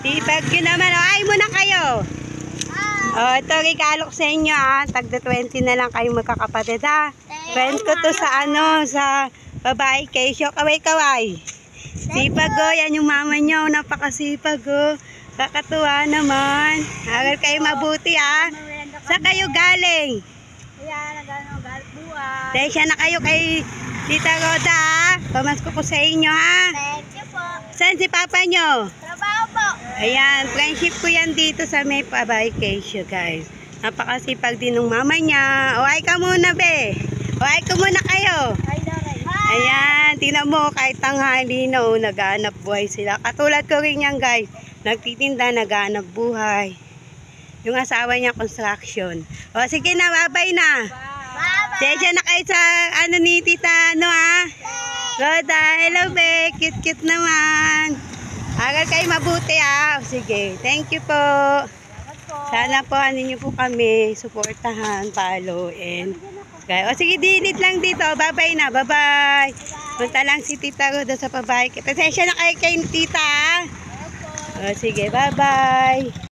Sipag yun naman. O, ay muna kayo. O, ito regalo ko sa inyo ha. Tagda 20 na lang kayo magkakapatid ha. Friend ko to sa sa babae Keisho. Kaway-kaway. Sipag o, yan yung mama nyo. Napakasipag o. Kakatuwa naman. Aral kayo mabuti ha. Saan kayo galing? Ayan, galing buhay. Desya na kayo kay Tita Roda ha. Pamasko ko sa inyo ha. Thank you po. Saan si papa nyo? Trabaho po. Ayan, friendship ko yan dito sa may babae Keisho guys. Napakasipag din ng mama niya. O, ay ka muna be. O, ay ka muna kayo. Hi, Doray. Ayan, tingnan mo kahit tanghali na o, naghahanap buhay sila. Katulad ko rin yan guys. Nagtitinda, naghahanap buhay. Yung asawa niya construction. O, sige na, babay na. Bye-bye. Desya na kayo sa ni Tita ha. Roda, hello be. Cute-cute naman. Aral kayo mabuti ha. Sige, thank you po. Sana po niyo po kami suportahan, follow, and okay. O sige, dinit lang dito. Bye-bye na. Bye-bye. Punta lang si Tita Roda sa babae. Pasensya na kayo kay Tita ha. O sige, bye-bye.